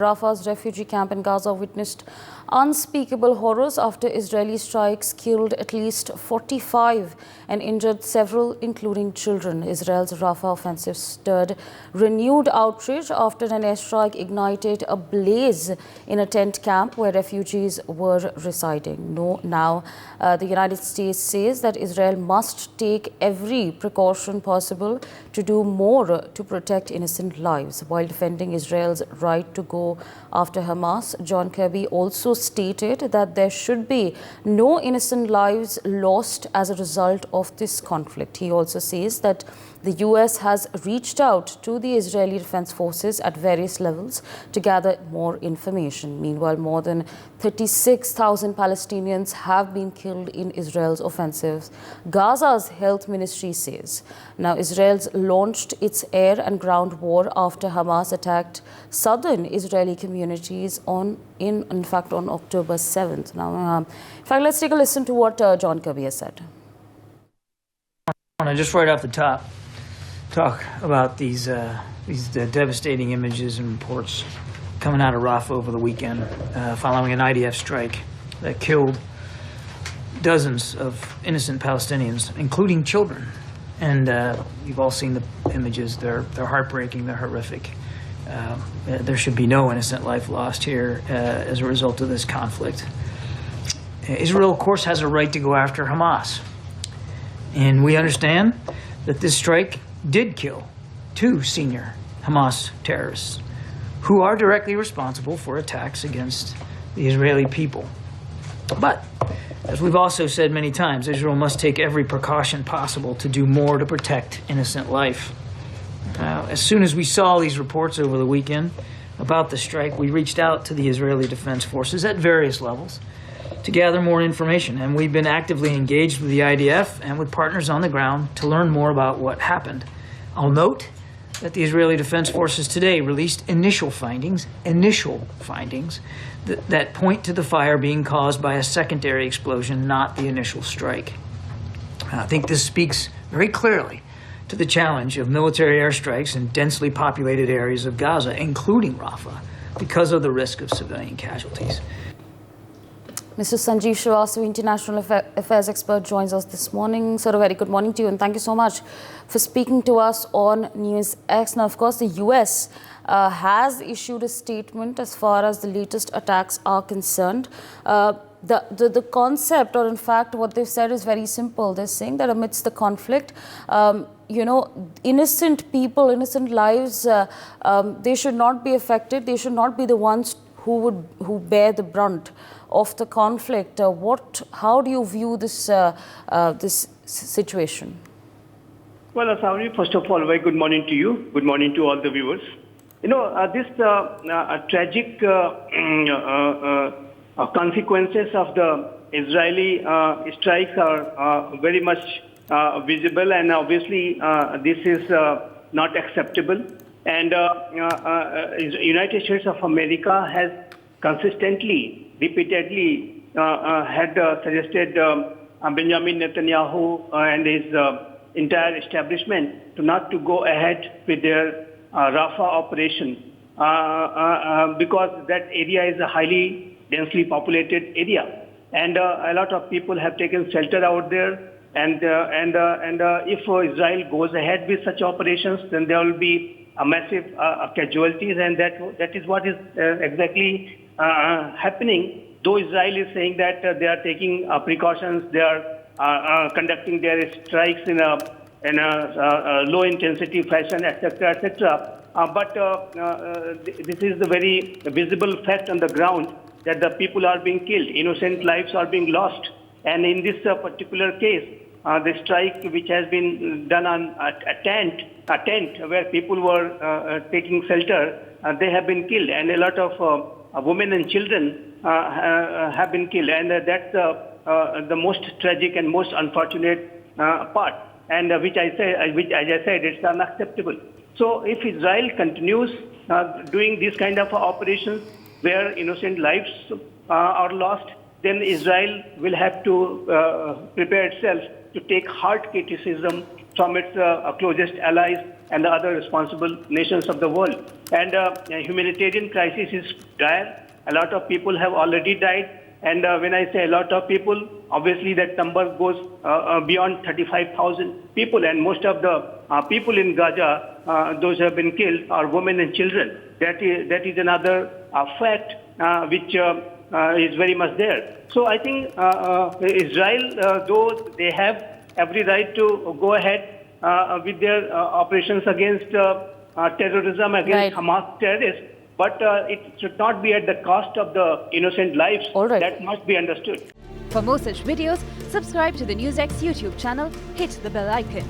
Rafah's refugee camp in Gaza witnessed unspeakable horrors after Israeli strikes killed at least 45 and injured several, including children. Israel's Rafah offensive stirred renewed outrage after an airstrike ignited a blaze in a tent camp where refugees were residing. Now, the United States says that Israel must take every precaution possible to do more to protect innocent lives while defending Israel's right to go after Hamas. John Kirby also stated that there should be no innocent lives lost as a result of this conflict. He also says that the US has reached out to the Israeli Defense Forces at various levels to gather more information. Meanwhile, more than 36,000 Palestinians have been killed in Israel's offensives, Gaza's health ministry says. Now, Israel's launched its air and ground war after Hamas attacked southern Israeli communities on October 7th. Now, in fact, let's take a listen to what John Kirby has said. Just right off the top, talk about these devastating images and reports coming out of Rafah over the weekend following an IDF strike that killed dozens of innocent Palestinians, including children. And you've all seen the images. They're heartbreaking. They're horrific. There should be no innocent life lost here as a result of this conflict. Israel, of course, has a right to go after Hamas. And we understand that this strike did kill 2 senior Hamas terrorists who are directly responsible for attacks against the Israeli people. But, as we've also said many times, Israel must take every precaution possible to do more to protect innocent life. As soon as we saw these reports over the weekend about the strike, we reached out to the Israeli Defense Forces at various levels to gather more information, and we've been actively engaged with the IDF and with partners on the ground to learn more about what happened. I'll note that the Israeli Defense Forces today released initial findings that point to the fire being caused by a secondary explosion, not the initial strike. I think this speaks very clearly to the challenge of military airstrikes in densely populated areas of Gaza, including Rafah, because of the risk of civilian casualties. Mr. Sanjeev Srivastava, International Affairs expert, joins us this morning. Sir, a very good morning to you, and thank you so much for speaking to us on NewsX. Now, of course, the US has issued a statement as far as the latest attacks are concerned. The concept, or in fact, what they've said is very simple. They're saying that amidst the conflict, innocent people, innocent lives, they should not be affected. They should not be the ones who bear the brunt of the conflict. How do you view this situation? Well, Asawari, first of all, very good morning to you. Good morning to all the viewers. This tragic consequences of the Israeli strikes are very much visible, and obviously this is not acceptable. And United States of America has consistently, repeatedly had suggested Benjamin Netanyahu and his entire establishment not to go ahead with their Rafah operation because that area is a highly densely populated area, and a lot of people have taken shelter out there. And if Israel goes ahead with such operations, then there will be a massive casualties, and that is what is exactly happening. Though Israel is saying that they are taking precautions, they are conducting their strikes in a low intensity fashion, etc., etc. But this is the very visible fact on the ground that the people are being killed, innocent lives are being lost, and in this particular case, the strike which has been done on a tent where people were taking shelter, they have been killed, and a lot of women and children have been killed, and that's the most tragic and most unfortunate part, and which, as I said, it's unacceptable. So if Israel continues doing this kind of operations where innocent lives are lost, then Israel will have to prepare itself to take hard criticism from its closest allies and the other responsible nations of the world. and humanitarian crisis is dire. A lot of people have already died. And when I say a lot of people, obviously that number goes beyond 35,000 people. And most of the people in Gaza, those who have been killed, are women and children. That is another fact which is very much there. So I think Israel, though they have every right to go ahead with their operations against terrorism, against Hamas terrorists, but it should not be at the cost of the innocent lives. All right. That must be understood. For more such videos, subscribe to the NewsX YouTube channel, hit the bell icon.